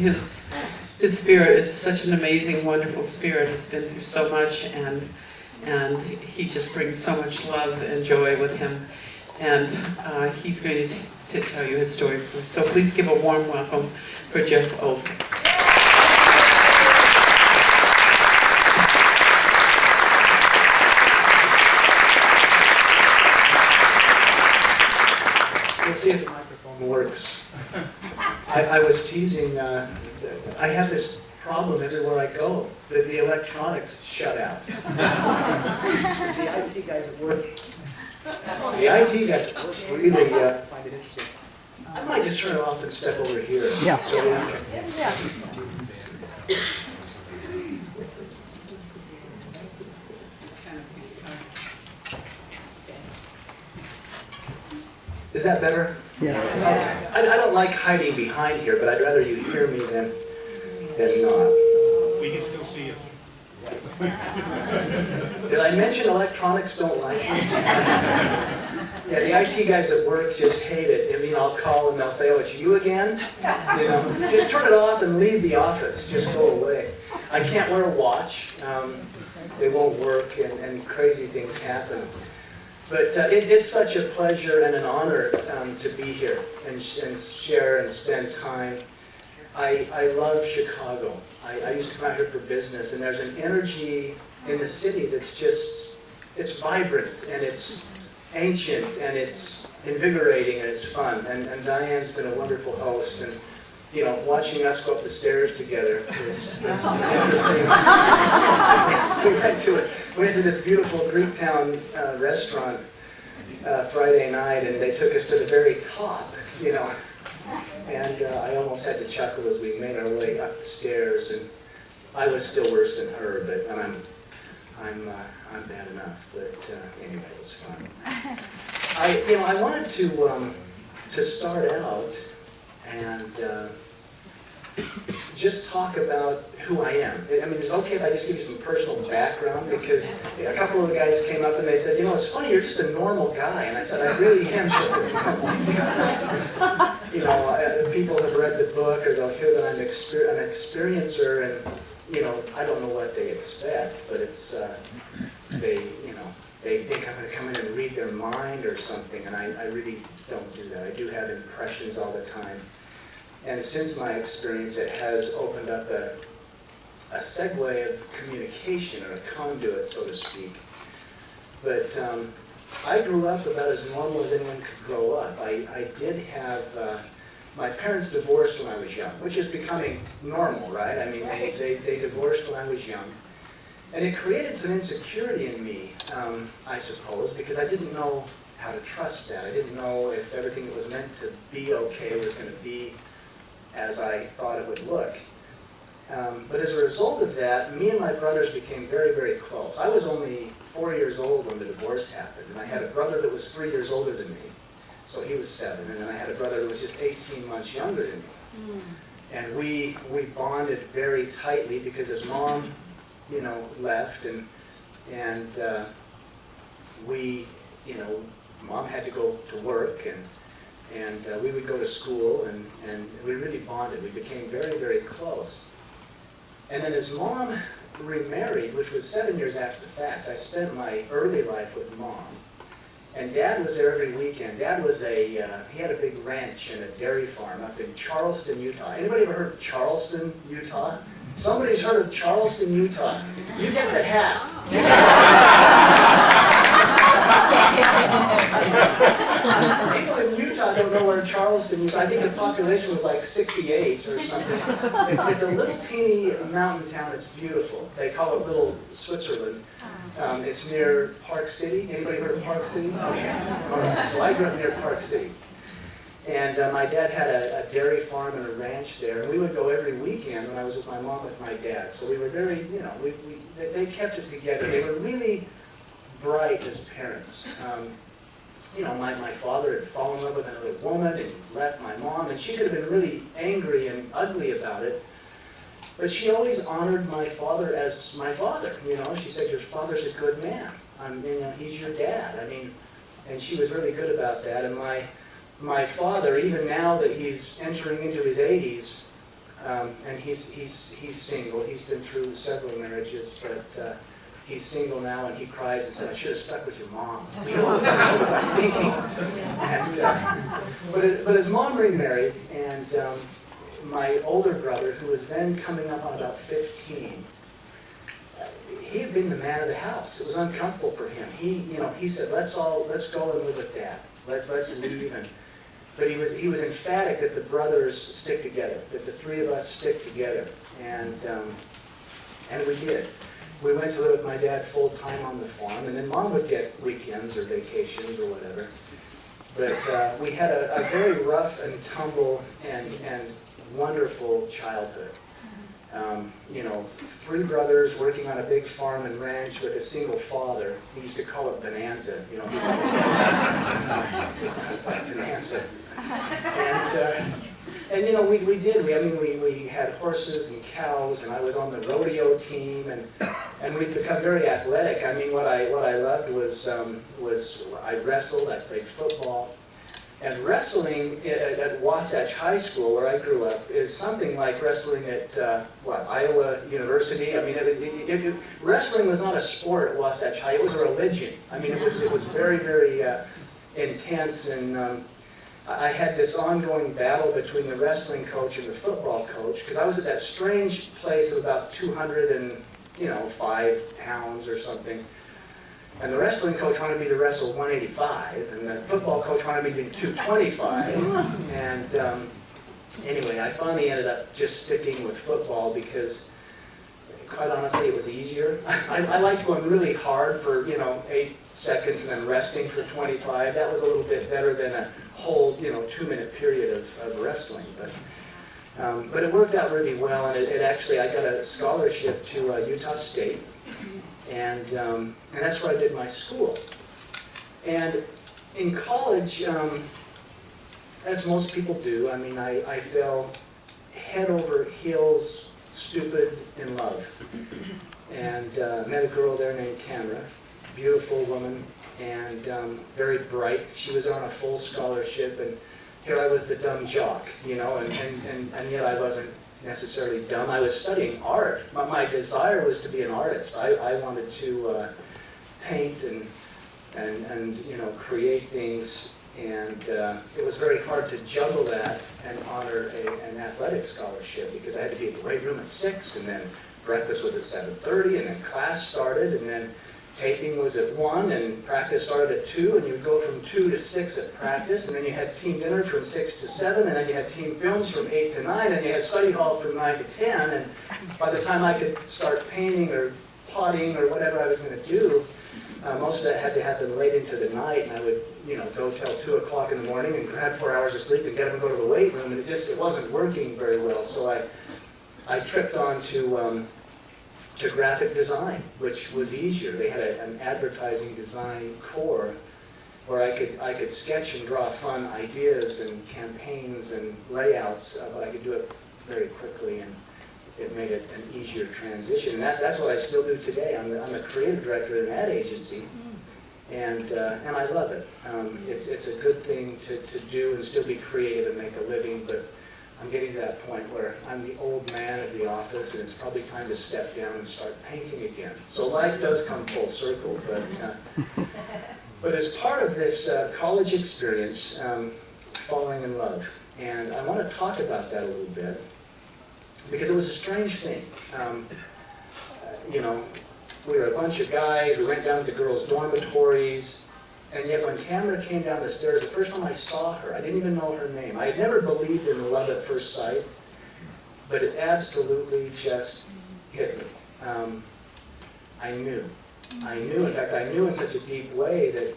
his spirit is such an amazing, wonderful spirit. It's been through so much, and he just brings so much love and joy with him. And he's going to tell you his story. So please give a warm welcome for Jeff Olsen. Let's see if the microphone works. I was teasing, I have this problem everywhere I go, that the electronics shut out. The IT guys at work really find it interesting. I might just turn it off and step over here. Yeah. So Is that better? Yeah. I don't like hiding behind here, but I'd rather you hear me than not. We can still see you. Did I mention electronics don't like me? Yeah, the IT guys at work just hate it. I mean, I'll call and they'll say, "Oh, it's you again?" You know, just turn it off and leave the office. Just go away. I can't wear a watch. They won't work, and crazy things happen. But it's such a pleasure and an honor to be here and share and spend time. I love Chicago. I used to come out here for business, and there's an energy in the city that's just, it's vibrant, and it's ancient, and it's invigorating, and it's fun. And Diane's been a wonderful host, and you know, watching us go up the stairs together is interesting. We went to this beautiful Greektown restaurant Friday night, and they took us to the very top, you know. And I almost had to chuckle as we made our way up the stairs, and I was still worse than her, but I'm bad enough. But anyway, it was fun. I wanted to start out and just talk about who I am. I mean, it's okay if I just give you some personal background, because a couple of the guys came up and they said, "You know, it's funny, you're just a normal guy." And I said, "I really am just a normal guy." You know, people have read the book, or they'll hear that I'm an experiencer, and you know, I don't know what they expect, but it's they think I'm going to come in and read their mind or something, and I really don't do that. I do have impressions all the time. And since my experience, it has opened up a segue of communication, or a conduit, so to speak. But I grew up about as normal as anyone could grow up. I did have, my parents divorced when I was young, which is becoming normal, right? I mean, they divorced when I was young. And it created some insecurity in me, I suppose, because I didn't know how to trust that. I didn't know if everything that was meant to be okay was going to be as I thought it would look. But as a result of that, me and my brothers became very, very close. I was only 4 years old when the divorce happened, and I had a brother that was 3 years older than me, so he was 7, and then I had a brother that was just 18 months younger than me. And we bonded very tightly because his mom, you know, left, and we, you know, Mom had to go to work, and we would go to school, and we really bonded. We became very, very close. And then as Mom remarried, which was 7 years after the fact, I spent my early life with Mom. And Dad was there every weekend. Dad was he had a big ranch and a dairy farm up in Charleston, Utah. Anybody ever heard of Charleston, Utah? Somebody's heard of Charleston, Utah. You get the hat. People in Utah don't know where Charleston, Utah. I think the population was like 68 or something. It's a little teeny mountain town. It's beautiful. They call it Little Switzerland. It's near Park City. Anybody heard of Park City? Okay. All right. So I grew up near Park City. And my dad had a dairy farm and a ranch there, and we would go every weekend when I was with my mom with my dad. So we were very, you know, they kept it together. They were really bright as parents. You know, my father had fallen in love with another woman and left my mom, and she could have been really angry and ugly about it. But she always honored my father as my father. You know, she said, "Your father's a good man. You know, he's your dad." I mean, and she was really good about that. And my father, even now that he's entering into his 80s, And he's single. He's been through several marriages, but he's single now, and he cries and says, "I should have stuck with your mom." You know, what was I thinking? And, but his mom remarried, and my older brother, who was then coming up on about 15, he had been the man of the house. It was uncomfortable for him. He said, let's go and live with Dad. Let's leave. But he was emphatic that the brothers stick together, that the three of us stick together, and we did. We went to live with my dad full time on the farm, and then Mom would get weekends or vacations or whatever. But we had a very rough and tumble and wonderful childhood. Three brothers working on a big farm and ranch with a single father. He used to call it Bonanza. It's like Bonanza. And we did. We had horses and cows, and I was on the rodeo team, and we'd become very athletic. What I loved was I wrestled. I played football. And wrestling at Wasatch High School, where I grew up, is something like wrestling at, Iowa University. Wrestling was not a sport at Wasatch High, it was a religion. It was very, very intense, and I had this ongoing battle between the wrestling coach and the football coach, because I was at that strange place of about 205 pounds or something. And the wrestling coach wanted me to wrestle 185, and the football coach wanted me to be 225. And anyway, I finally ended up just sticking with football because, quite honestly, it was easier. I liked going really hard for 8 seconds and then resting for 25. That was a little bit better than a whole 2-minute period of wrestling. But it worked out really well, and it actually, I got a scholarship to Utah State. And that's where I did my school. And in college, as most people do, I fell head over heels, stupid, in love. And met a girl there named Tamara, beautiful woman, and very bright. She was on a full scholarship, and here I was the dumb jock, and yet I wasn't necessarily dumb. I was studying art. My desire was to be an artist. I wanted to paint and create things, and it was very hard to juggle that and honor an athletic scholarship, because I had to be in the weight room at 6, and then breakfast was at 7:30, and then class started, and then taping was at 1, and practice started at 2, and you would go from 2 to 6 at practice, and then you had team dinner from 6 to 7, and then you had team films from 8 to 9, and you had study hall from 9 to 10, and by the time I could start painting or potting or whatever I was going to do, most of that had to happen late into the night, and I would go till 2 o'clock in the morning and grab 4 hours of sleep and get up and go to the weight room, and it wasn't working very well, so I tripped on to graphic design, which was easier. They had an advertising design core where I could sketch and draw fun ideas and campaigns and layouts, but I could do it very quickly, and it made it an easier transition. And that's what I still do today. I'm a creative director at an ad agency, and I love it. It's a good thing to do and still be creative and make a living, but I'm getting to that point where I'm the old man of the office, and it's probably time to step down and start painting again. So life does come full circle, but as part of this college experience, falling in love, and I want to talk about that a little bit, because it was a strange thing. We were a bunch of guys, we went down to the girls' dormitories, and yet when Tamara came down the stairs, the first time I saw her, I didn't even know her name. I had never believed in love at first sight, but it absolutely just hit me. I knew. In fact, I knew in such a deep way that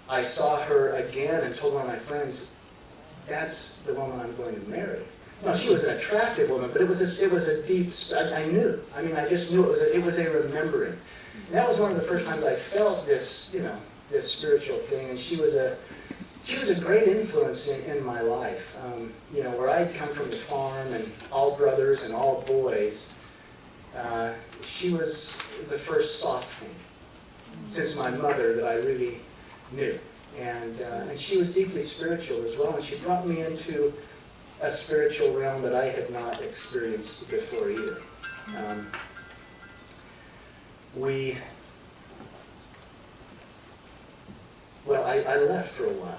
I saw her again and told one of my friends, that's the woman I'm going to marry. No, she was an attractive woman, but it was a deep, I knew. I just knew it was a remembering. And that was one of the first times I felt this, this spiritual thing, and she was a great influence in my life. Where I'd come from the farm and all brothers and all boys, she was the first soft thing since my mother that I really knew, and she was deeply spiritual as well, and she brought me into a spiritual realm that I had not experienced before either. I left for a while.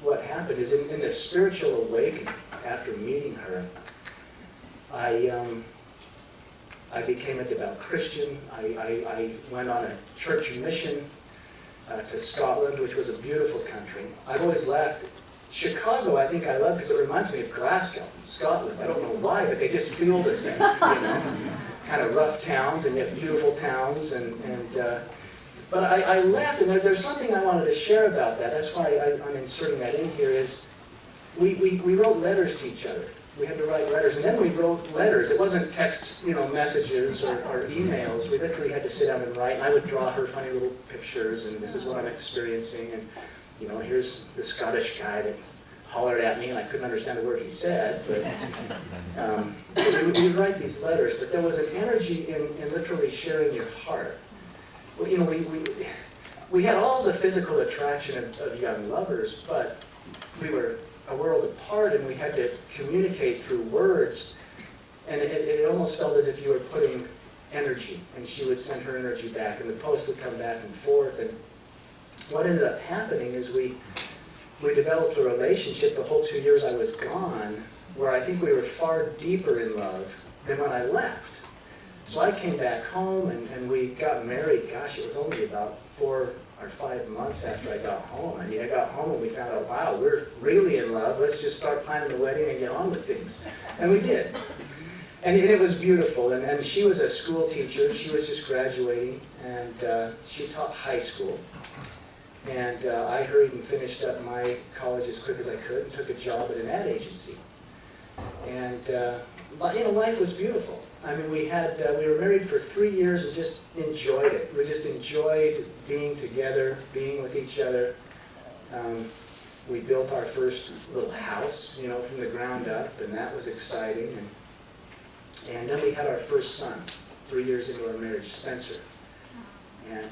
What happened is in the spiritual awakening after meeting her, I became a devout Christian. I went on a church mission to Scotland, which was a beautiful country. I've always laughed. Chicago, I think I love because it reminds me of Glasgow, Scotland. I don't know why, but they just feel the same, kind of rough towns and yet beautiful towns. But I left, and there's something I wanted to share about that. That's why I'm inserting that in here. Is we wrote letters to each other. We had to write letters, and then we wrote letters. It wasn't text, messages or emails. We literally had to sit down and write. And I would draw her funny little pictures, and this is what I'm experiencing, and here's the Scottish guy that hollered at me, and I couldn't understand a word he said. But we'd write these letters. But there was an energy in literally sharing your heart. Well, we had all the physical attraction of young lovers, but we were a world apart, and we had to communicate through words, and it almost felt as if you were putting energy, and she would send her energy back, and the post would come back and forth. And what ended up happening is we developed a relationship the whole 2 years I was gone, where I think we were far deeper in love than when I left. So I came back home, and we got married. Gosh, it was only about 4 or 5 months after I got home. I got home and we found out, wow, we're really in love. Let's just start planning the wedding and get on with things. And we did. And it was beautiful. And she was a school teacher. She was just graduating, and she taught high school. And I hurried and finished up my college as quick as I could and took a job at an ad agency. And life was beautiful. I mean, we were married for 3 years and just enjoyed it. We just enjoyed being together, being with each other. We built our first little house, from the ground up, and that was exciting. And then we had our first son, 3 years into our marriage, Spencer. And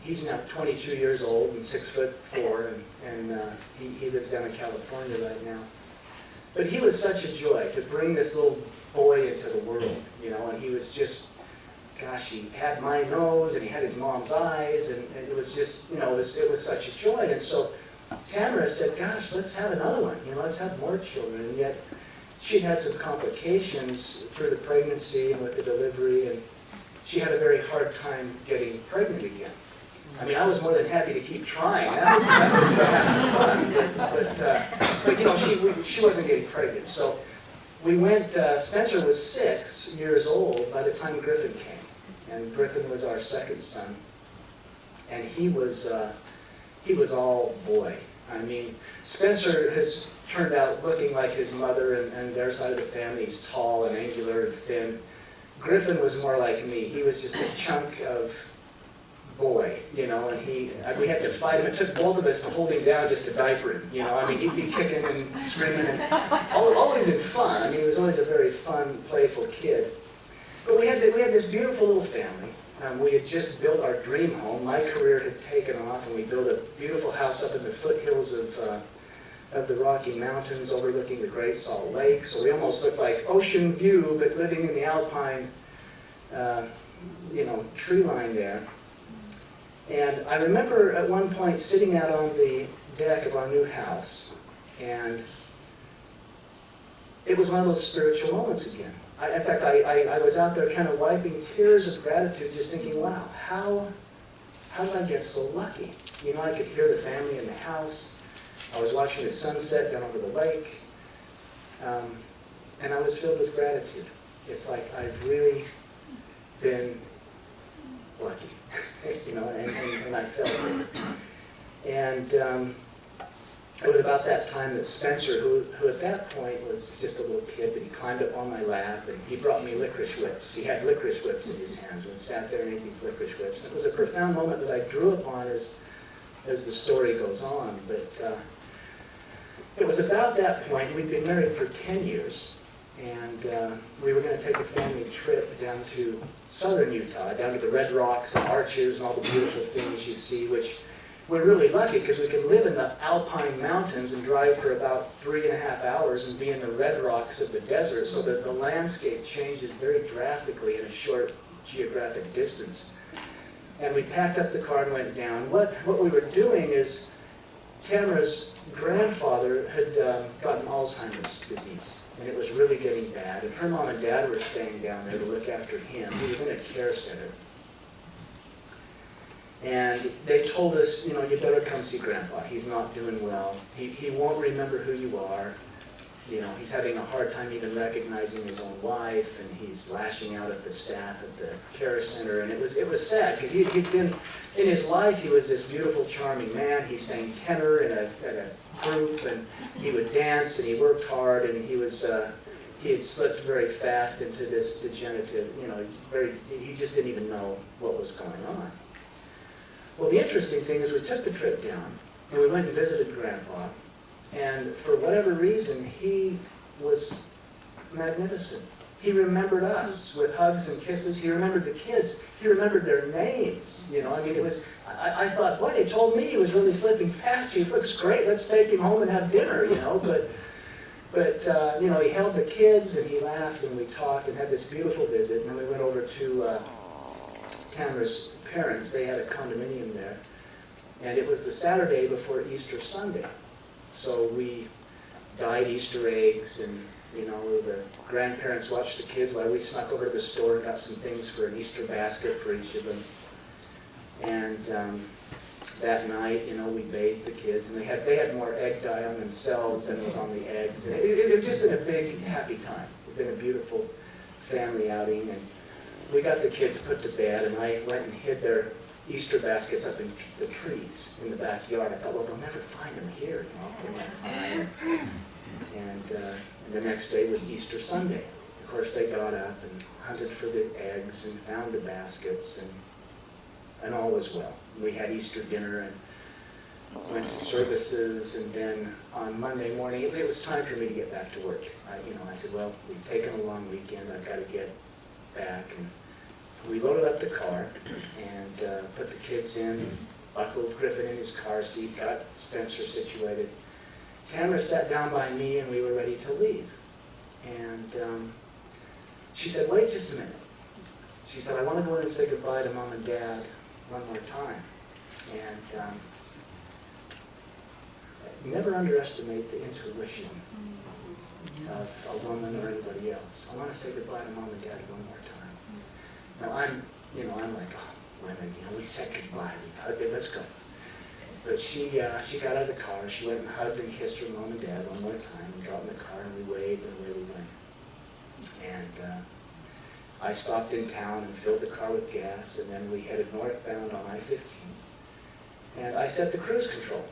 he's now 22 years old and 6'4", and he lives down in California right now. But he was such a joy to bring this little boy into the world, and he was just, gosh, he had my nose and he had his mom's eyes, and it was just, it was such a joy. And so Tamara said, gosh, let's have another one, let's have more children. And yet she'd had some complications through the pregnancy and with the delivery, and she had a very hard time getting pregnant again. I mean, I was more than happy to keep trying. That was half the fun. But she wasn't getting pregnant. So we went, Spencer was 6 years old by the time Griffin came. And Griffin was our second son. And he was all boy. I mean, Spencer has turned out looking like his mother and their side of the family. He's tall and angular and thin. Griffin was more like me. He was just a chunk of boy, and we had to fight him. It took both of us to hold him down just to diaper him, I mean, he'd be kicking and screaming, and always in fun. I mean, he was always a very fun, playful kid. But we had this beautiful little family. We had just built our dream home. My career had taken off, and we built a beautiful house up in the foothills of the Rocky Mountains overlooking the Great Salt Lake. So we almost looked like ocean view, but living in the alpine, tree line there. And I remember at one point sitting out on the deck of our new house, and it was one of those spiritual moments again. In fact, I was out there kind of wiping tears of gratitude, just thinking, wow, how did I get so lucky? I could hear the family in the house. I was watching the sunset down over the lake, and I was filled with gratitude. It's like I've really been lucky, and I felt it. And it was about that time that Spencer, who at that point was just a little kid, but he climbed up on my lap, and he brought me licorice whips. He had licorice whips in his hands, and sat there and ate these licorice whips. And it was a profound moment that I drew upon as the story goes on. But it was about that point. We'd been married for 10 years. And we were going to take a family trip down to southern Utah, down to the Red Rocks and Arches and all the beautiful things you see, which we're really lucky because we can live in the Alpine mountains and drive for about 3.5 hours and be in the red rocks of the desert, so that the landscape changes very drastically in a short geographic distance. And we packed up the car and went down. What we were doing is, Tamara's grandfather had gotten Alzheimer's disease, and it was really getting bad. And her mom and dad were staying down there to look after him. He was in a care center. And they told us, you better come see Grandpa. He's not doing well. He won't remember who you are. He's having a hard time even recognizing his own wife, and he's lashing out at the staff at the care center. And it was sad, because he'd been, in his life, he was this beautiful, charming man. He sang tenor in a group, and he would dance, and he worked hard, and he had slipped very fast into this degenerative, he just didn't even know what was going on. Well, the interesting thing is we took the trip down, and we went and visited Grandpa, and for whatever reason, he was magnificent. He remembered us with hugs and kisses. He remembered the kids. He remembered their names. It was, I thought, boy, they told me he was really slipping fast. He looks great. Let's take him home and have dinner, But he held the kids, and he laughed, and we talked and had this beautiful visit. And then we went over to Tamara's parents. They had a condominium there, and it was the Saturday before Easter Sunday. So we dyed Easter eggs, and the grandparents watched the kids while we snuck over to the store and got some things for an Easter basket for each of them. And that night, we bathed the kids, and they had more egg dye on themselves than was on the eggs. And it had just been a big, happy time. It had been a beautiful family outing, and we got the kids put to bed, and I went and hid their Easter baskets up in the trees in the backyard. I thought, well, they'll never find them here, And the next day was Easter Sunday. Of course, they got up and hunted for the eggs and found the baskets, and all was well. We had Easter dinner and went to services, and then on Monday morning, it was time for me to get back to work. I said, well, we've taken a long weekend. I've got to get back. And we loaded up the car and put the kids in, buckled Griffin in his car seat, got Spencer situated. Tamara sat down by me, and we were ready to leave. And she said, wait just a minute. She said, I want to go in and say goodbye to Mom and Dad one more time. And never underestimate the intuition of a woman or anybody else. I want to say goodbye to Mom and Dad one more time. Now I'm like, oh, women, we said goodbye, we hugged it, let's go. But she got out of the car, she went and hugged and kissed her mom and dad one more time, and got in the car, and we waved, and away we went. And I stopped in town and filled the car with gas, and then we headed northbound on I-15. And I set the cruise control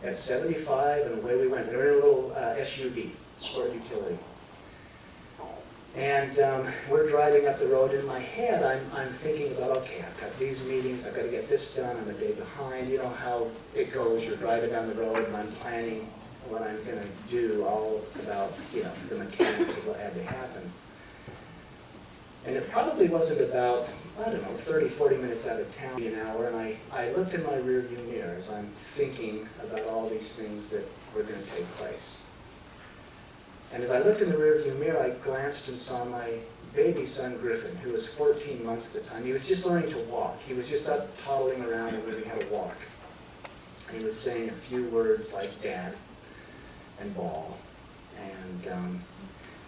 at 75, and away we went. We were in a little SUV, sport utility. And we're driving up the road. In my head, I'm thinking about, okay, I've got these meetings, I've got to get this done, I'm a day behind. You know how it goes. You're driving down the road, and I'm planning what I'm going to do, all about, the mechanics of what had to happen. And it probably wasn't about, 30, 40 minutes out of town, an hour, and I looked in my rearview mirror as I'm thinking about all these things that were going to take place. And as I looked in the rearview mirror, I glanced and saw my baby son, Griffin, who was 14 months at the time. He was just learning to walk. He was just up toddling around and learning how to walk. And he was saying a few words like Dad and Ball.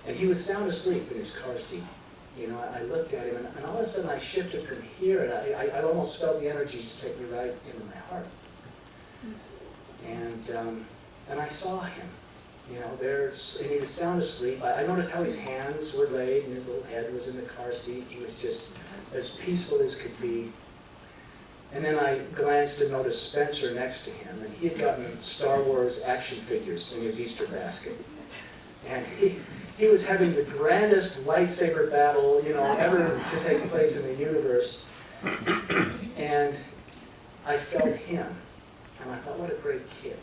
And he was sound asleep in his car seat. I looked at him, and all of a sudden I shifted from here, and I almost felt the energy to take me right into my heart. And I saw him. And he was sound asleep. I noticed how his hands were laid and his little head was in the car seat. He was just as peaceful as could be. And then I glanced and noticed Spencer next to him, and he had gotten Star Wars action figures in his Easter basket. And he was having the grandest lightsaber battle, ever to take place in the universe. And I felt him, and I thought, what a great kid.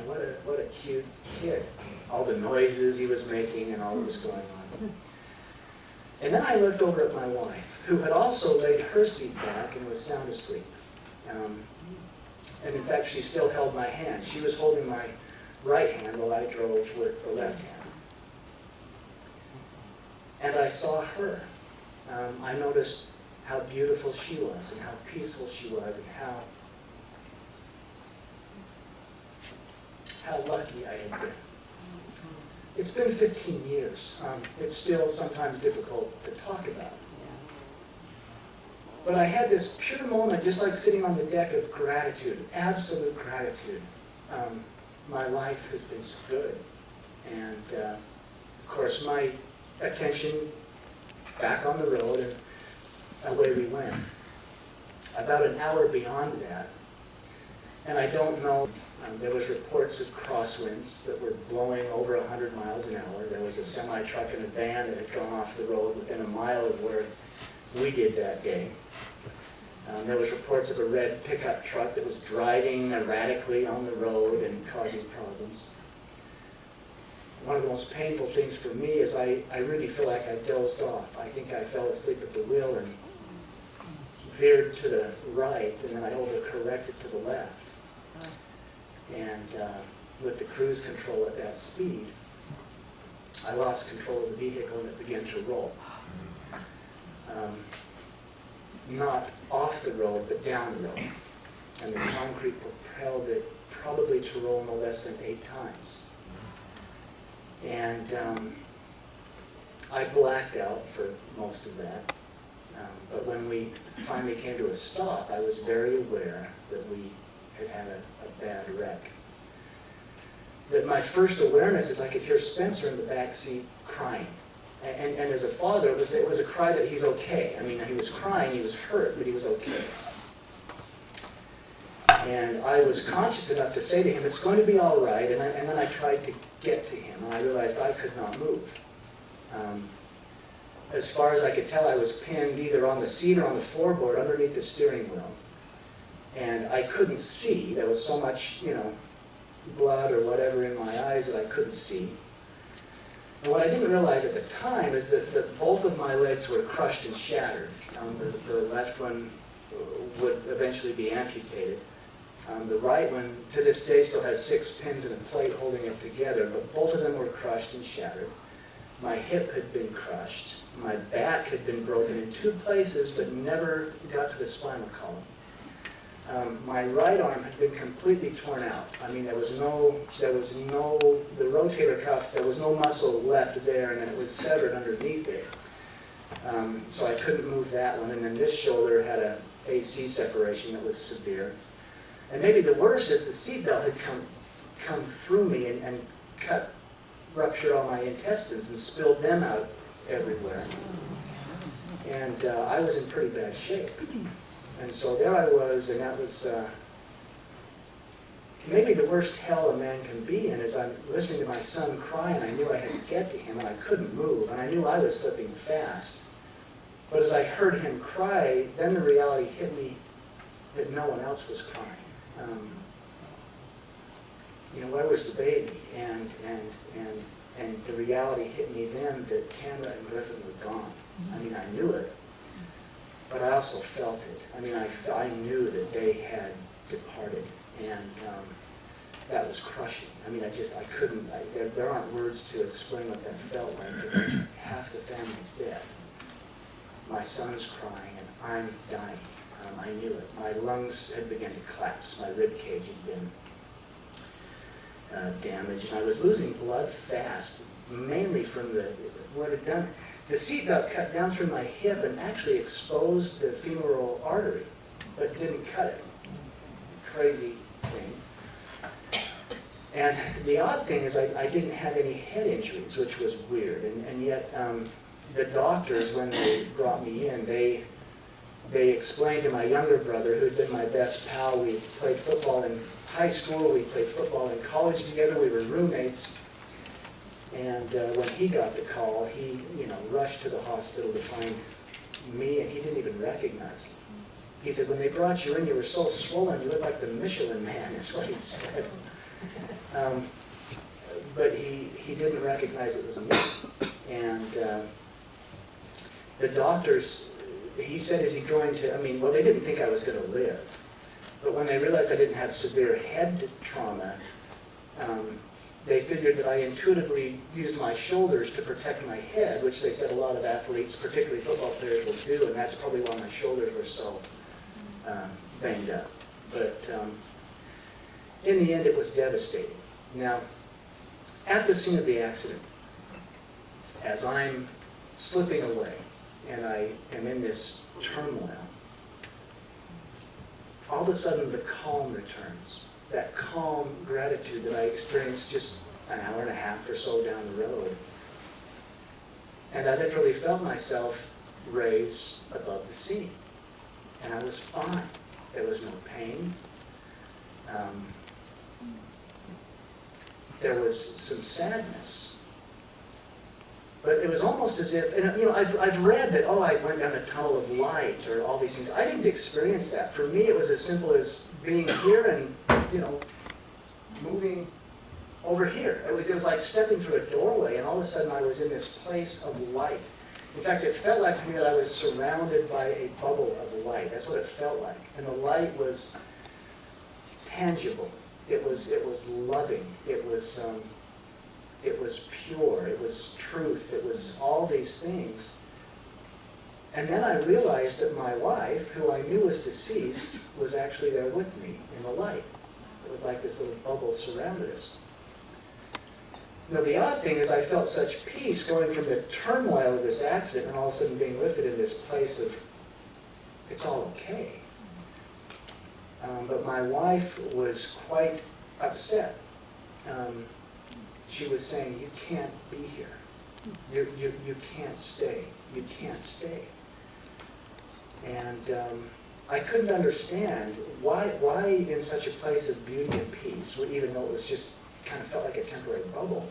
What a cute kid. All the noises he was making and all that was going on. And then I looked over at my wife, who had also laid her seat back and was sound asleep. And in fact, she still held my hand. She was holding my right hand while I drove with the left hand. And I saw her. I noticed how beautiful she was and how peaceful she was and how lucky I had been. It's been 15 years. It's still sometimes difficult to talk about. But I had this pure moment, just like sitting on the deck, of gratitude, absolute gratitude. My life has been so good. And of course, my attention back on the road, and away we went. About an hour beyond that, and I don't know, there was reports of crosswinds that were blowing over 100 miles an hour. There was a semi-truck and a van that had gone off the road within a mile of where we did that day. There was reports of a red pickup truck that was driving erratically on the road and causing problems. One of the most painful things for me is I really feel like I dozed off. I think I fell asleep at the wheel and veered to the right, and then I overcorrected to the left. And with the cruise control at that speed, I lost control of the vehicle and it began to roll. Not off the road, but down the road. And the concrete propelled it probably to roll no less than 8 times. And I blacked out for most of that. But when we finally came to a stop, I was very aware that we had had a bad wreck. But my first awareness is I could hear Spencer in the back seat crying. And as a father, it was a cry that he's okay. I mean, he was crying, he was hurt, but he was okay. And I was conscious enough to say to him, it's going to be all right. And then I tried to get to him, and I realized I could not move. As far as I could tell, I was pinned either on the seat or on the floorboard underneath the steering wheel. And I couldn't see. There was so much, blood or whatever in my eyes that I couldn't see. And what I didn't realize at the time is that both of my legs were crushed and shattered. The left one would eventually be amputated. The right one, to this day, still has 6 pins and a plate holding it together, but both of them were crushed and shattered. My hip had been crushed. My back had been broken in 2 places, but never got to the spinal column. My right arm had been completely torn out. I mean, the rotator cuff, there was no muscle left there, and then it was severed underneath it. So I couldn't move that one. And then this shoulder had a AC separation that was severe. And maybe the worst is the seatbelt had come through me and ruptured all my intestines and spilled them out everywhere. And I was in pretty bad shape. And so there I was, and that was maybe the worst hell a man can be in. As I'm listening to my son cry, and I knew I had to get to him, and I couldn't move, and I knew I was slipping fast. But as I heard him cry, then the reality hit me that no one else was crying. Where was the baby? And the reality hit me then that Tamara and Griffin were gone. I mean, I knew it, but I also felt it. I mean, I knew that they had departed, and that was crushing. I mean, I couldn't, there aren't words to explain what that felt like. Half the family's dead. My son's crying, and I'm dying. I knew it. My lungs had begun to collapse. My rib cage had been damaged, and I was losing blood fast, mainly from what had done. The seatbelt cut down through my hip and actually exposed the femoral artery, but didn't cut it. Crazy thing. And the odd thing is I didn't have any head injuries, which was weird. And yet the doctors, when they brought me in, they explained to my younger brother, who had been my best pal. We played football in high school, we played football in college together, we were roommates. And when he got the call, he rushed to the hospital to find me, and he didn't even recognize me. He said, when they brought you in, you were so swollen, you looked like the Michelin Man, is what he said. But he didn't recognize it was me. And the doctors, he said, is he going to, they didn't think I was going to live. But when they realized I didn't have severe head trauma, they figured that I intuitively used my shoulders to protect my head, which they said a lot of athletes, particularly football players, will do, and that's probably why my shoulders were so banged up. But in the end, it was devastating. Now, at the scene of the accident, as I'm slipping away, and I am in this turmoil, all of a sudden the calm returns. That calm gratitude that I experienced just an hour and a half or so down the road. And I literally felt myself raise above the sea. And I was fine. There was no pain. There was some sadness. But it was almost as if, and I've read that, I went down a tunnel of light or all these things. I didn't experience that. For me, it was as simple as being here and, moving over here. It was like stepping through a doorway, and all of a sudden I was in this place of light. In fact, it felt like to me that I was surrounded by a bubble of light. That's what it felt like. And the light was tangible. It was loving. It was pure. It was truth. It was all these things. And then I realized that my wife, who I knew was deceased, was actually there with me in the light. It was like this little bubble surrounded us. Now, the odd thing is I felt such peace going from the turmoil of this accident and all of a sudden being lifted in this place of, it's all okay. But my wife was quite upset. She was saying, you can't be here. You can't stay. You can't stay. And I couldn't understand why in such a place of beauty and peace, even though it was just kind of felt like a temporary bubble,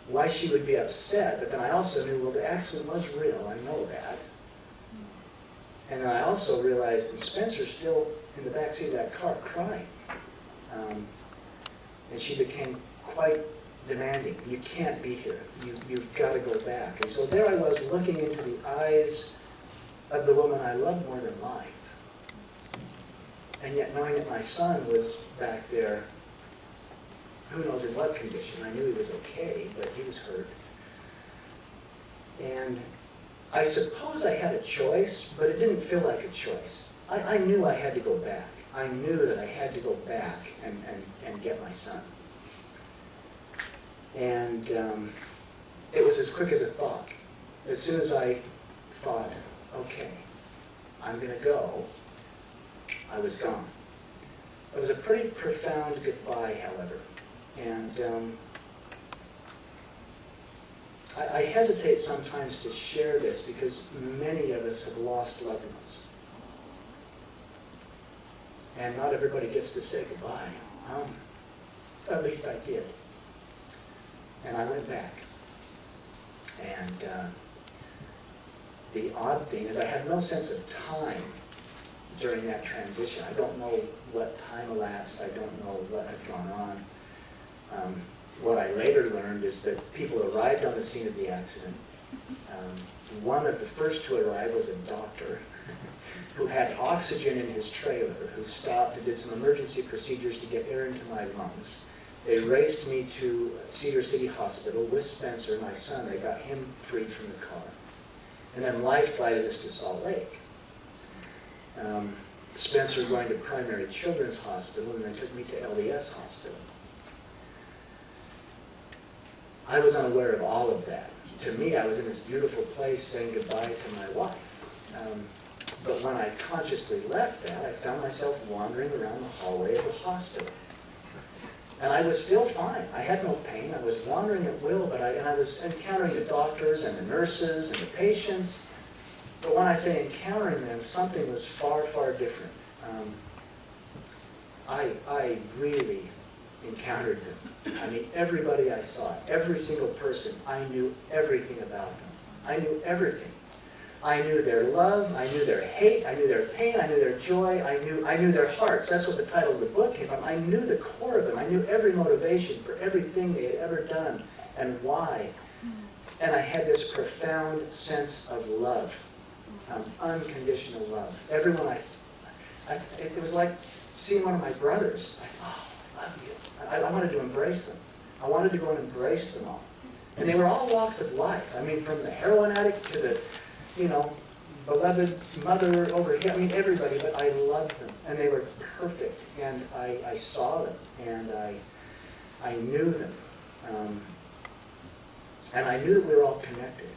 why she would be upset. But then I also knew, well, the accident was real. I know that. And then I also realized that Spencer's still in the backseat of that car crying. And she became quite demanding. You can't be here. You've got to go back. And so there I was looking into the eyes of the woman I loved more than life. And yet knowing that my son was back there, who knows in what condition. I knew he was okay, but he was hurt. And I suppose I had a choice, but it didn't feel like a choice. I knew I had to go back. I knew that I had to go back and get my son. And it was as quick as a thought. As soon as I thought, okay, I'm going to go, I was gone. It was a pretty profound goodbye, however. And I hesitate sometimes to share this because many of us have lost loved ones. And not everybody gets to say goodbye. At least I did. And I went back. And the odd thing is I had no sense of time during that transition. I don't know what time elapsed. I don't know what had gone on. What I later learned is that people arrived on the scene of the accident. One of the first to arrive was a doctor who had oxygen in his trailer, who stopped and did some emergency procedures to get air into my lungs. They raced me to Cedar City Hospital with Spencer, my son. They got him freed from the car. And then life flighted us to Salt Lake. Spencer going to Primary Children's Hospital, and then took me to LDS Hospital. I was unaware of all of that. To me, I was in this beautiful place saying goodbye to my wife. But when I consciously left that, I found myself wandering around the hallway of the hospital. And I was still fine. I had no pain. I was wandering at will, but I was encountering the doctors and the nurses and the patients. But when I say encountering them, something was far, far different. I really encountered them. I mean, everybody I saw, every single person, I knew everything about them. I knew everything. I knew their love, I knew their hate, I knew their pain, I knew their joy, I knew their hearts. That's what the title of the book came from. I knew the core of them. I knew every motivation for everything they had ever done and why. And I had this profound sense of love, unconditional love. it was like seeing one of my brothers. It's like, oh, I love you. I wanted to embrace them. I wanted to go and embrace them all. And they were all walks of life. I mean, from the heroin addict to the, beloved mother over here. I mean, everybody, but I loved them. And they were perfect. And I saw them, and I knew them. And I knew that we were all connected.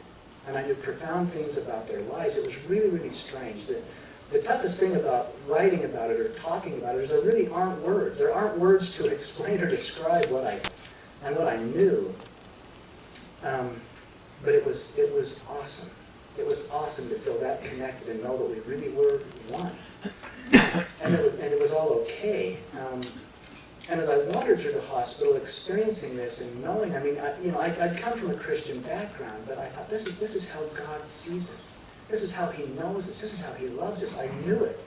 And I knew profound things about their lives. It was really, really strange. The toughest thing about writing about it or talking about it is there really aren't words. There aren't words to explain or describe what I knew. But it was awesome. It was awesome to feel that connected and know that we really were one. And it was all okay. And as I wandered through the hospital, experiencing this and knowing, I'd come from a Christian background, but I thought, this is how God sees us. This is how He knows us. This is how He loves us. I knew it,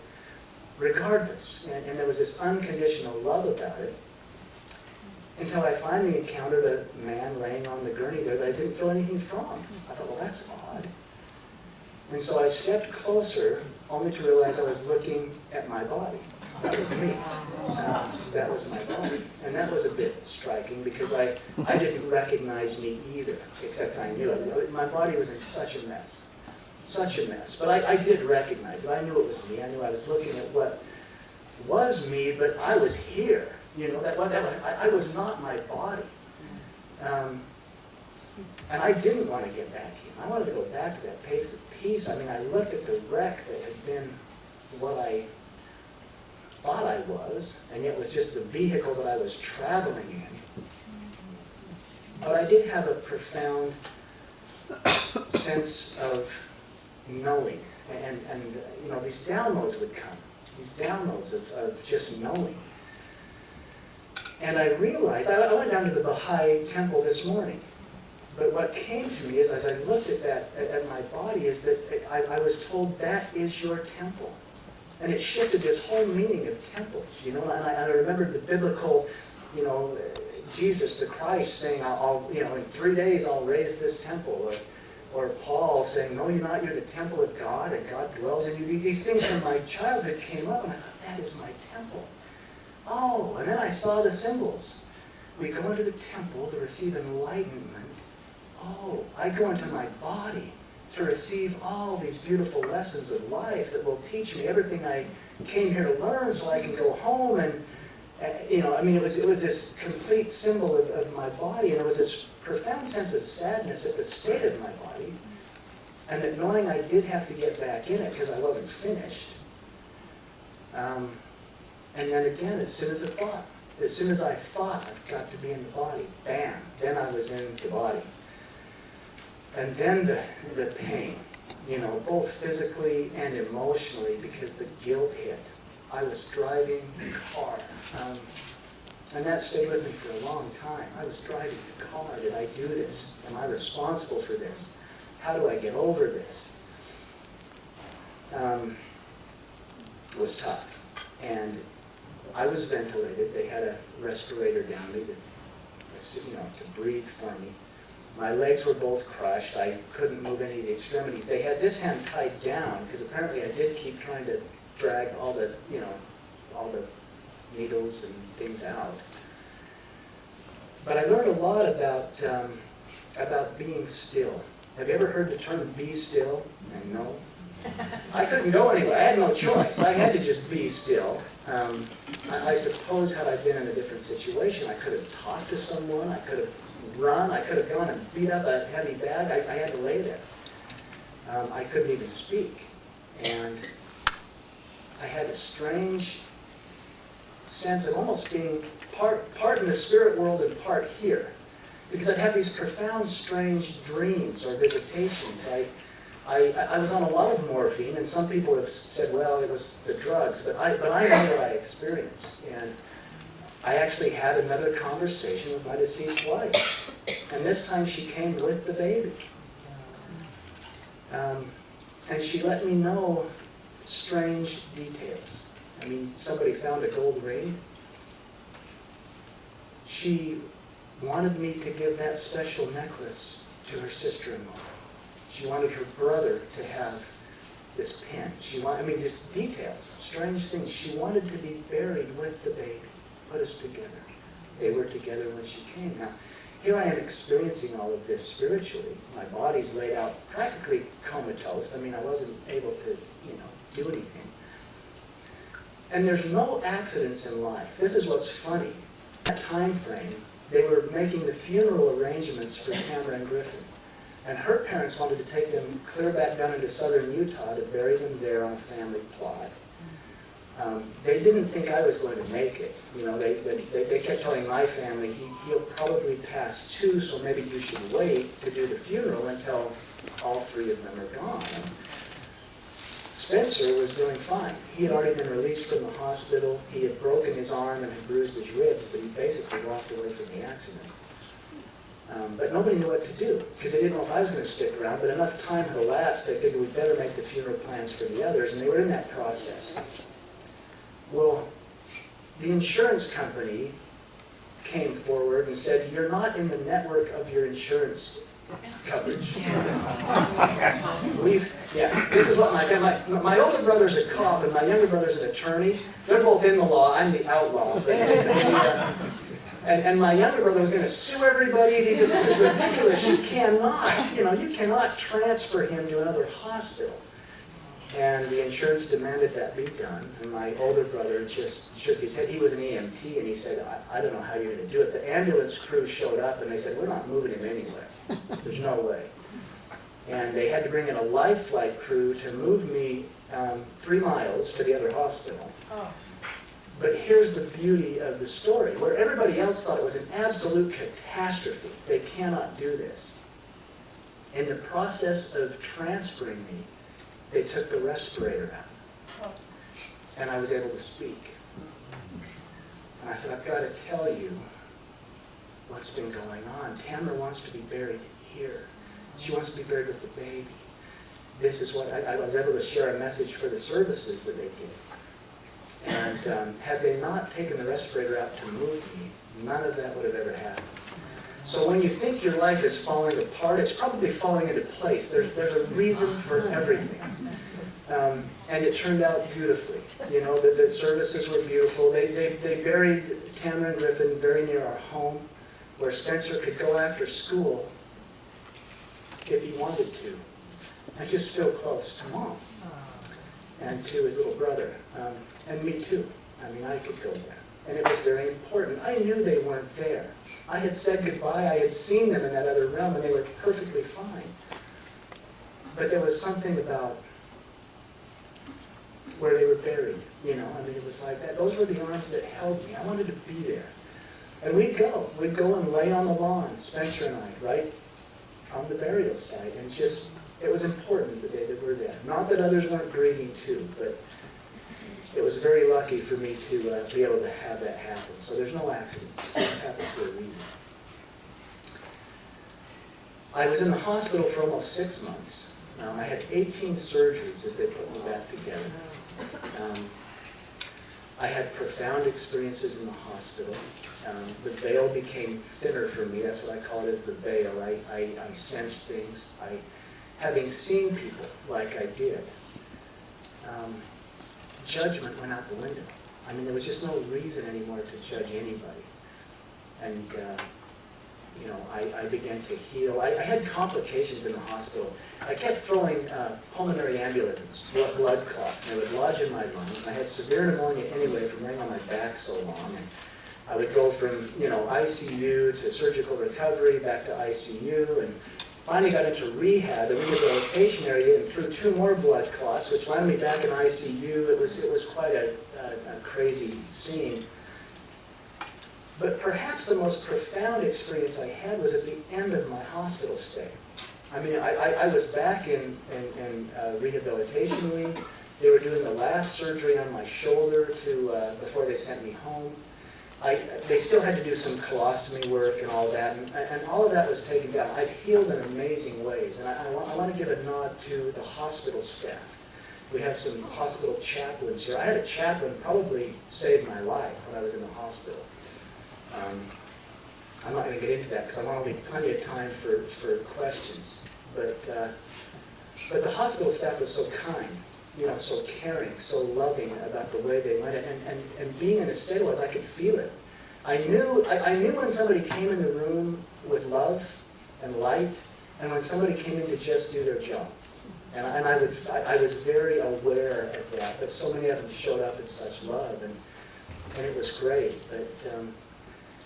regardless. And there was this unconditional love about it, until I finally encountered a man laying on the gurney there that I didn't feel anything from. I thought, well, that's odd. And so I stepped closer, only to realize I was looking at my body. That was me. That was my body. And that was a bit striking, because I didn't recognize me either, except I knew it. My body was in such a mess. Such a mess. But I did recognize it. I knew it was me. I knew I was looking at what was me, but I was here. I was not my body. And I didn't want to get back here. I wanted to go back to that pace of peace. I looked at the wreck that had been what I thought I was, and yet was just the vehicle that I was traveling in. But I did have a profound sense of knowing. And these downloads would come. These downloads of just knowing. And I realized, I went down to the Baha'i temple this morning, but what came to me is, as I looked at my body, is that I was told, that is your temple. And it shifted this whole meaning of temples, and I remembered the biblical, Jesus, the Christ, saying, in 3 days I'll raise this temple, or Paul saying, no, you're not, you're the temple of God, and God dwells in you. These things from my childhood came up, and I thought, that is my temple. Oh, and then I saw the symbols. We go into the temple to receive enlightenment. Oh, I go into my body to receive all these beautiful lessons of life that will teach me everything I came here to learn, so I can go home and, it was this complete symbol of my body, and there was this profound sense of sadness at the state of my body, and that knowing I did have to get back in it because I wasn't finished. And then again, as soon as I thought I've got to be in the body, bam, then I was in the body. And then the pain, both physically and emotionally, because the guilt hit. I was driving the car, and that stayed with me for a long time. I was driving the car. Did I do this? Am I responsible for this? How do I get over this? It was tough. And I was ventilated. They had a respirator down me to breathe for me. My legs were both crushed. I couldn't move any of the extremities. They had this hand tied down, because apparently I did keep trying to drag all the needles and things out. But I learned a lot about being still. Have you ever heard the term "be still"? And no. I couldn't go anywhere. I had no choice. I had to just be still. I suppose had I been in a different situation, I could have talked to someone, I could have run, I could have gone and beat up a heavy bag. I had to lay there. I couldn't even speak. And I had a strange sense of almost being part in the spirit world and part here. Because I'd have these profound, strange dreams or visitations. I was on a lot of morphine, and some people have said, well, it was the drugs, but I know what I experienced. And I actually had another conversation with my deceased wife. And this time she came with the baby. And she let me know strange details. Somebody found a gold ring. She wanted me to give that special necklace to her sister-in-law. She wanted her brother to have this pin. Just details, strange things. She wanted to be buried with the baby, put us together. They were together when she came. Now, here I am experiencing all of this spiritually. My body's laid out practically comatose. I wasn't able to, do anything. And there's no accidents in life. This is what's funny. That time frame, they were making the funeral arrangements for Tamara and Griffin. And her parents wanted to take them clear back down into southern Utah to bury them there on a family plot. They didn't think I was going to make it. They kept telling my family, he'll probably pass too, so maybe you should wait to do the funeral until all three of them are gone. Spencer was doing fine. He had already been released from the hospital. He had broken his arm and had bruised his ribs, but he basically walked away from the accident. But nobody knew what to do, because they didn't know if I was going to stick around, but enough time had elapsed, they figured we'd better make the funeral plans for the others, and they were in that process. Well, the insurance company came forward and said, you're not in the network of your insurance coverage. This is what my older brother's a cop and my younger brother's an attorney. They're both in the law. I'm the outlaw. And my younger brother was going to sue everybody. He said, this is ridiculous. You cannot transfer him to another hospital. And the insurance demanded that be done. And my older brother just shook his head. He was an EMT, and he said, I don't know how you're going to do it. The ambulance crew showed up, and they said, we're not moving him anywhere. There's no way. And they had to bring in a life flight crew to move me 3 miles to the other hospital. But here's the beauty of the story. Where everybody else thought it was an absolute catastrophe, they cannot do this. In the process of transferring me, they took the respirator out. And I was able to speak. And I said, I've got to tell you what's been going on. Tamara wants to be buried here. She wants to be buried with the baby. This is what I was able to share a message for the services that they did. And had they not taken the respirator out to move me, none of that would have ever happened. So when you think your life is falling apart, it's probably falling into place. There's a reason for everything. And it turned out beautifully. The services were beautiful. They buried Tamara and Griffin very near our home, where Spencer could go after school if he wanted to, and just feel close to Mom and to his little brother, and me too. I could go there. And it was very important. I knew they weren't there. I had said goodbye. I had seen them in that other realm, and they were perfectly fine. But there was something about where they were buried. It was like that. Those were the arms that held me. I wanted to be there. And we'd go and lay on the lawn, Spencer and I, right on the burial site. And it was important the day that we're there. Not that others weren't grieving too, but it was very lucky for me to be able to have that happen. So there's no accidents. It's happened for a reason. I was in the hospital for almost 6 months. I had 18 surgeries as they put me back together. I had profound experiences in the hospital. The veil became thinner for me. That's what I call it, as the veil. I sensed things. Having seen people like I did, judgment went out the window. There was just no reason anymore to judge anybody. And I began to heal. I had complications in the hospital. I kept throwing pulmonary embolisms, blood clots, and they would lodge in my lungs. I had severe pneumonia anyway from laying on my back so long. And I would go from ICU to surgical recovery, back to ICU, and finally got into rehab, the rehabilitation area, and threw 2 more blood clots, which landed me back in ICU. It was quite a crazy scene. But perhaps the most profound experience I had was at the end of my hospital stay. I was back in rehabilitation wing. They were doing the last surgery on my shoulder before they sent me home. They still had to do some colostomy work and all that, and all of that was taken down. I've healed in amazing ways, and I want to give a nod to the hospital staff. We have some hospital chaplains here. I had a chaplain probably saved my life when I was in the hospital. I'm not going to get into that because I want to leave plenty of time for questions. But But the hospital staff was so kind, so caring, so loving about the way they went. And being in a state was, I could feel it. I knew when somebody came in the room with love and light, and when somebody came in to just do their job. And I was very aware of that. But so many of them showed up in such love, and it was great.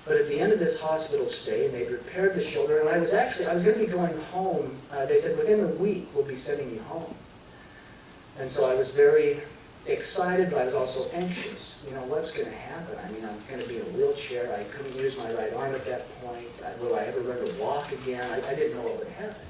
But at the end of this hospital stay, and they'd repaired the shoulder, and I was going to be going home. They said, within the week, we'll be sending you home. And so I was very excited, but I was also anxious. What's going to happen? I mean, I'm going to be in a wheelchair. I couldn't use my right arm at that point. Will I ever learn to walk again? I didn't know what would happen,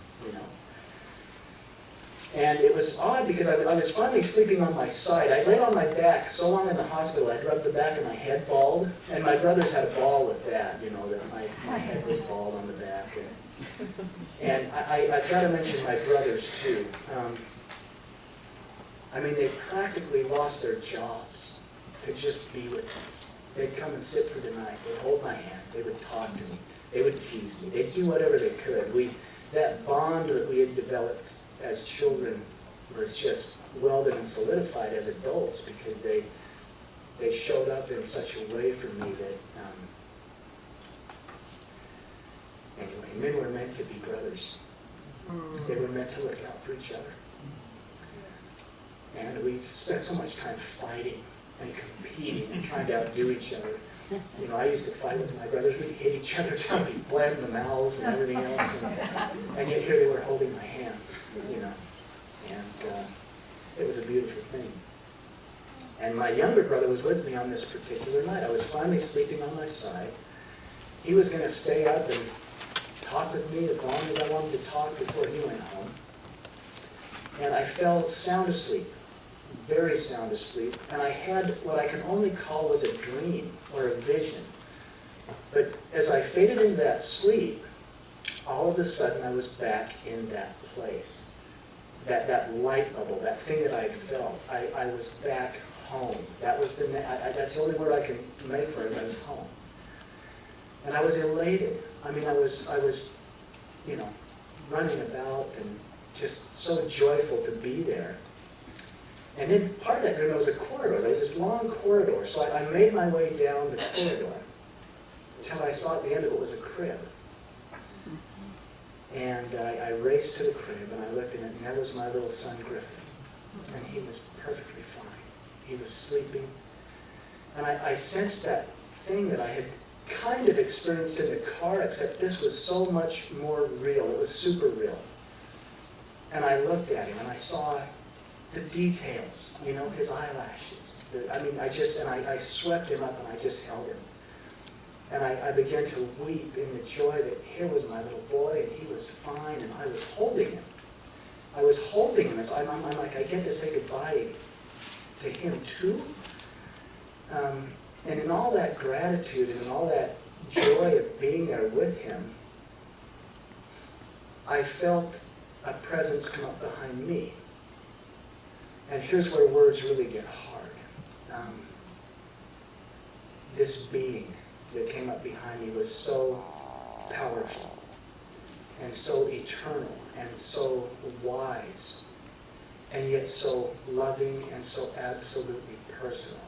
And it was odd because I was finally sleeping on my side. I laid on my back so long in the hospital, I'd rubbed the back of my head bald. And my brothers had a ball with that, that my head was bald on the back. And I've got to mention my brothers, too. They practically lost their jobs to just be with me. They'd come and sit for the night. They'd hold my hand. They would talk to me. They would tease me. They'd do whatever they could. That bond that we had developed as children was just welded and solidified as adults because they showed up in such a way for me that, anyway, men were meant to be brothers. They were meant to look out for each other. And we've spent so much time fighting and competing and trying to outdo each other. I used to fight with my brothers. We'd hit each other till we bled in the mouths and everything else. And yet here they were holding my hands, And it was a beautiful thing. And my younger brother was with me on this particular night. I was finally sleeping on my side. He was going to stay up and talk with me as long as I wanted to talk before he went home. And I fell sound asleep. Very sound asleep, and I had what I can only call was a dream or a vision. But as I faded into that sleep, all of a sudden I was back in that place. That light bubble, that thing that I had felt, I was back home. That's the only word I can make for it. I was home. And I was elated. I was running about and just so joyful to be there. And in part of that dream, there was a corridor. There was this long corridor. So I made my way down the corridor until I saw at the end of it was a crib. And I raced to the crib, and I looked in it, and that was my little son, Griffin. And he was perfectly fine. He was sleeping. And I sensed that thing that I had kind of experienced in the car, except this was so much more real. It was super real. And I looked at him, and I saw the details, his eyelashes. I swept him up and I just held him. And I began to weep in the joy that here was my little boy and he was fine and I was holding him. I'm like, I get to say goodbye to him too. And in all that gratitude and in all that joy of being there with him, I felt a presence come up behind me. And here's where words really get hard. This being that came up behind me was so powerful and so eternal and so wise and yet so loving and so absolutely personal.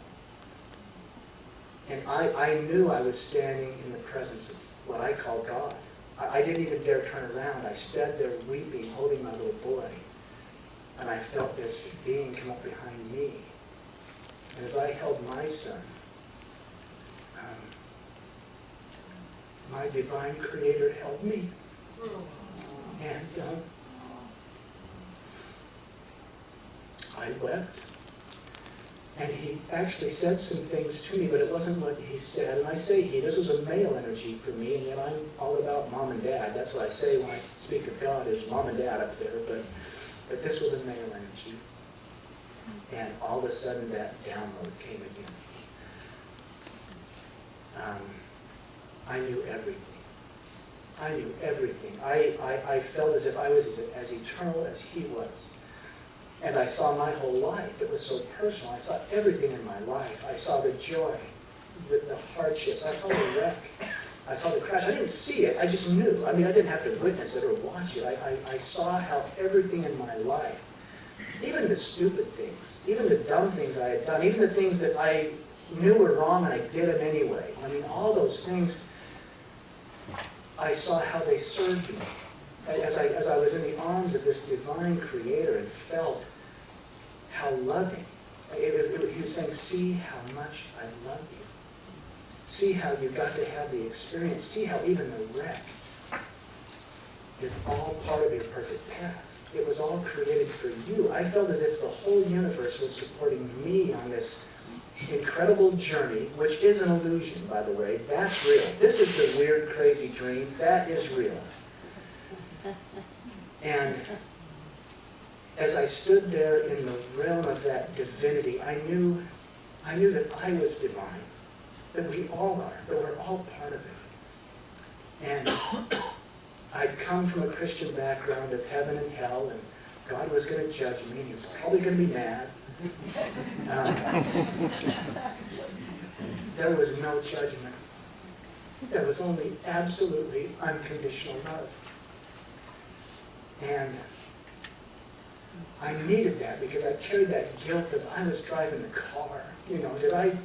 And I knew I was standing in the presence of what I call God. I didn't even dare turn around. I stood there weeping, holding my little boy. And I felt this being come up behind me. And as I held my son, my divine creator held me. And I wept. And he actually said some things to me, but it wasn't what he said. And I say he, this was a male energy for me, and yet I'm all about mom and dad. That's what I say when I speak of God, is mom and dad up there. But this was a male energy. And all of a sudden that download came again. I knew everything. I knew everything. I felt as if I was as eternal as he was. And I saw my whole life. It was so personal. I saw everything in my life. I saw the joy, the hardships. I saw the wreck. I saw the crash. I didn't see it. I just knew. I mean, I didn't have to witness it or watch it. I saw how everything in my life, even the stupid things, even the dumb things I had done, even the things that I knew were wrong and I did them anyway. I mean, all those things, I saw how they served me. As I was in the arms of this divine creator and felt how loving. He was saying, see how much I love you. See how you got to have the experience. See how even the wreck is all part of your perfect path. It was all created for you. I felt as if the whole universe was supporting me on this incredible journey, which is an illusion, by the way. That's real. This is the weird, crazy dream. That is real. And as I stood there in the realm of that divinity, I knew that I was divine, that we all are, that we're all part of it. And I'd come from a Christian background of heaven and hell, and God was going to judge me, and he was probably going to be mad. There was no judgment. There was only absolutely unconditional love. And I needed that because I carried that guilt of I was driving the car. You know, did I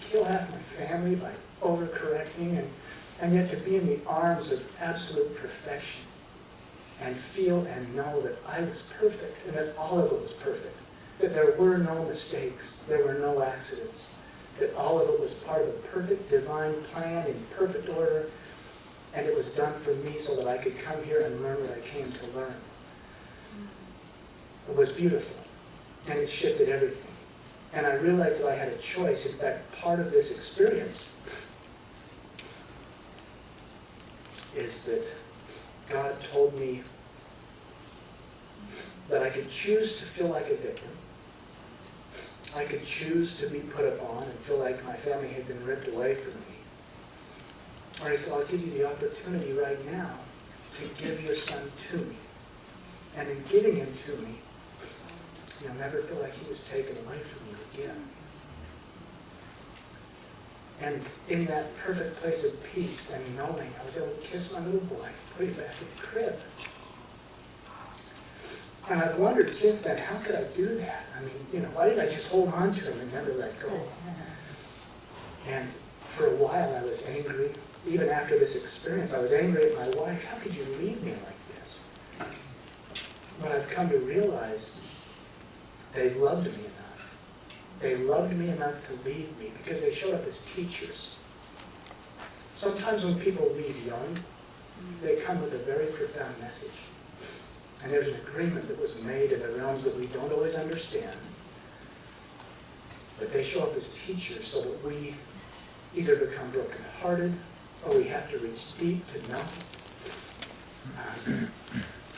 kill half my family by overcorrecting? And yet to be in the arms of absolute perfection and feel and know that I was perfect and that all of it was perfect. That there were no mistakes, there were no accidents. That all of it was part of a perfect divine plan in perfect order. And it was done for me so that I could come here and learn what I came to learn. It was beautiful, and it shifted everything. And I realized that I had a choice. In fact, part of this experience is that God told me that I could choose to feel like a victim. I could choose to be put upon and feel like my family had been ripped away from me. Or he said, I'll give you the opportunity right now to give your son to me. And in giving him to me, you'll never feel like he was taken away from you again. And in that perfect place of peace and knowing, I was able to kiss my little boy, put him back in the crib. And I've wondered since then, how could I do that? I mean, why didn't I just hold on to him and never let go? And for a while I was angry. Even after this experience, I was angry at my wife. How could you leave me like this? But I've come to realize they loved me enough. They loved me enough to leave me because they showed up as teachers. Sometimes when people leave young, they come with a very profound message. And there's an agreement that was made in the realms that we don't always understand. But they show up as teachers so that we either become brokenhearted or we have to reach deep to know.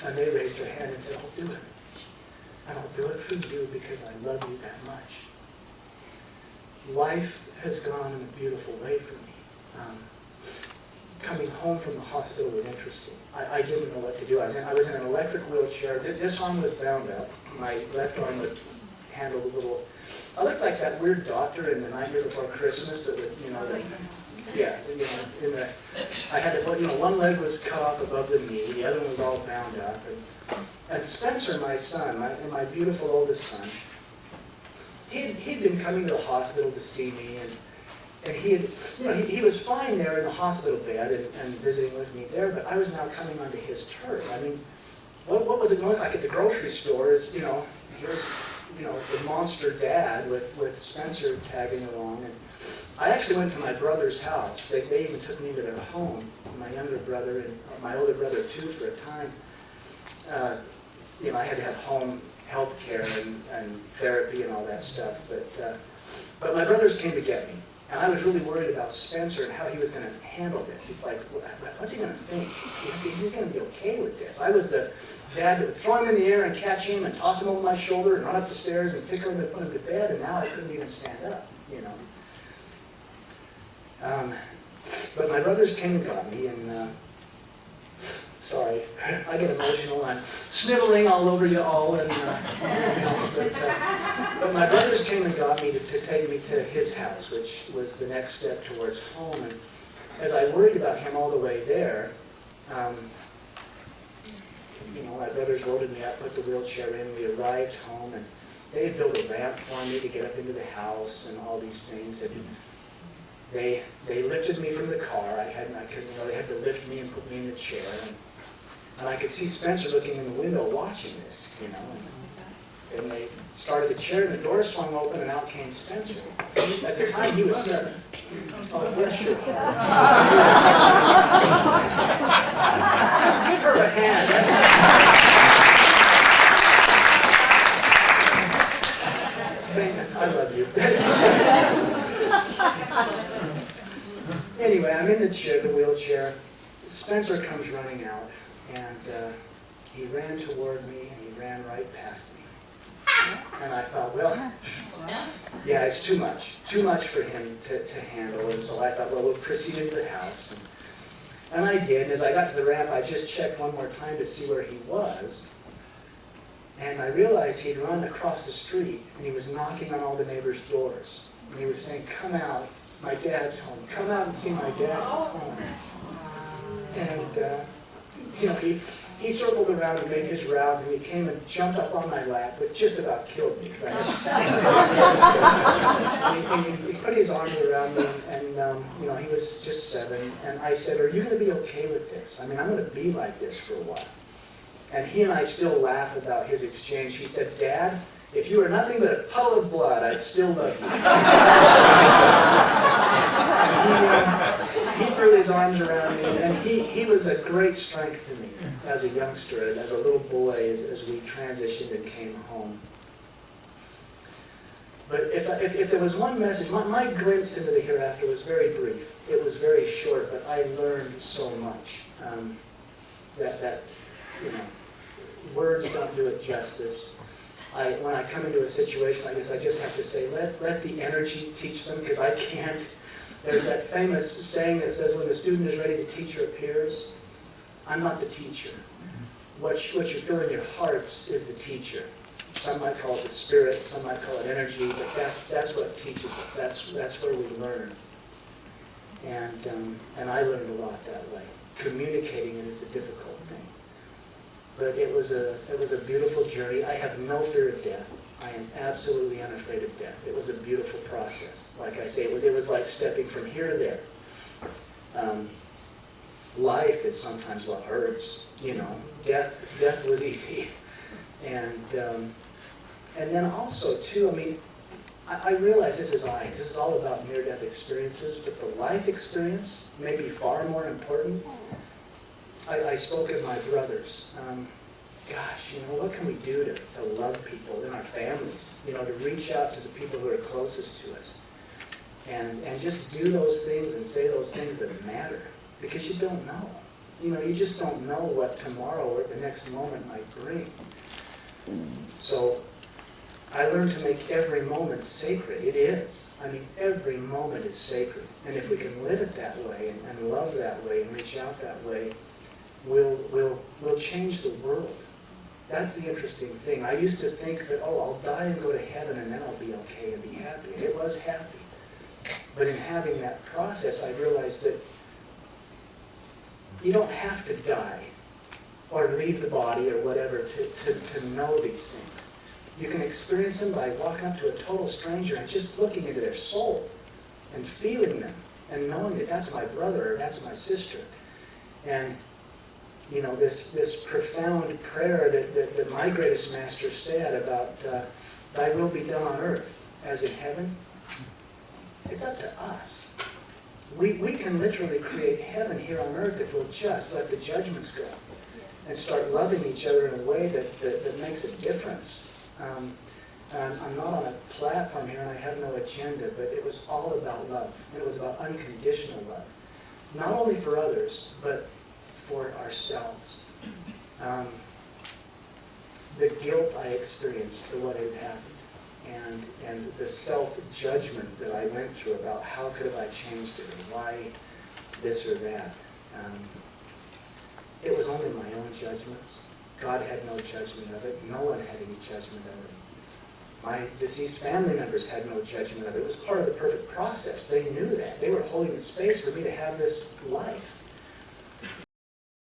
And they raised their hand and said, I'll do it. And I'll do it for you because I love you that much. Life has gone in a beautiful way for me. Coming home from the hospital was interesting. I didn't know what to do. I was in an electric wheelchair. This arm was bound up. My left arm would handle a little... I looked like that weird doctor in The Nightmare Before Christmas that would, I had to put, one leg was cut off above the knee, the other one was all bound up. And Spencer, my son, my beautiful oldest son, he'd been coming to the hospital to see me, and he was fine there in the hospital bed and visiting with me there, but I was now coming onto his turf. I mean, what was it going like at the grocery store is, here's, the monster dad with Spencer tagging along. And I actually went to my brother's house. They even took me into their home, my younger brother and my older brother too for a time. I had to have home health care and therapy and all that stuff. But my brothers came to get me. And I was really worried about Spencer and how he was going to handle this. He's like, what's he going to think? Is he going to be okay with this? I was the dad that would throw him in the air and catch him and toss him over my shoulder and run up the stairs and tickle him and put him to bed, and now I couldn't even stand up, But my brothers came and got me, and sorry, I get emotional. I'm sniveling all over you all, and but my brothers came and got me to take me to his house, which was the next step towards home. And as I worried about him all the way there, my brothers loaded me up, put the wheelchair in, we arrived home, and they had built a ramp for me to get up into the house and all these things. And they lifted me from the car. They had to lift me and put me in the chair. And I could see Spencer looking in the window watching this, And they started the chair, and the door swung open, and out came Spencer. At the time, he was 7. Oh, bless your heart. Give her a hand. I love you. Anyway, I'm in the wheelchair. Spencer comes running out, and he ran toward me, and he ran right past me. And I thought, well, yeah, it's too much for him to handle. And so I thought, well, we'll proceed into the house. And I did. And as I got to the ramp, I just checked one more time to see where he was. And I realized he'd run across the street, and he was knocking on all the neighbors' doors. And he was saying, come out, my dad's home. Come out and see my dad's home. And, he circled around to make his route, and he came and jumped up on my lap, which just about killed me, because I hadn't he put his arms around me, and he was just 7, and I said, are you going to be okay with this? I mean, I'm going to be like this for a while. And he and I still laugh about his exchange. He said, Dad, if you were nothing but a puddle of blood, I'd still love you. He threw his arms around me, and he was a great strength to me as a youngster, as a little boy, as we transitioned and came home. But if there was one message, my glimpse into the hereafter was very brief. It was very short, but I learned so much that words don't do it justice. When I come into a situation like this, I just have to say, let the energy teach them, because I can't. There's that famous saying that says, when the student is ready, the teacher appears. I'm not the teacher. What you feel in your hearts is the teacher. Some might call it the spirit, some might call it energy, but that's what teaches us. That's where we learn. And I learned a lot that way. Communicating it is a difficult thing. But it was a beautiful journey. I have no fear of death. I am absolutely unafraid of death. It was a beautiful process. Like I say, it was like stepping from here to there. Life is sometimes what hurts. Death was easy. And then also too, I realize this is all about near-death experiences, but the life experience may be far more important. I spoke of my brothers. What can we do to love people in our families? To reach out to the people who are closest to us. And just do those things and say those things that matter. Because you don't know. You just don't know what tomorrow or the next moment might bring. So I learned to make every moment sacred. It is. Every moment is sacred. And if we can live it that way and love that way and reach out that way, we'll change the world. That's the interesting thing. I used to think that, I'll die and go to heaven and then I'll be okay and be happy. And it was happy. But in having that process, I realized that you don't have to die or leave the body or whatever to know these things. You can experience them by walking up to a total stranger and just looking into their soul and feeling them and knowing that that's my brother or that's my sister. And this profound prayer that my greatest master said about thy will be done on earth as in heaven, it's up to us. We can literally create heaven here on earth if we'll just let the judgments go and start loving each other in a way that makes a difference. And I'm not on a platform here and I have no agenda, but it was all about love. It was about unconditional love. Not only for others, but for ourselves. The guilt I experienced for what had happened and the self-judgment that I went through about how could have I changed it and why this or that. It was only my own judgments. God had no judgment of it. No one had any judgment of it. My deceased family members had no judgment of it. It was part of the perfect process. They knew that. They were holding the space for me to have this life.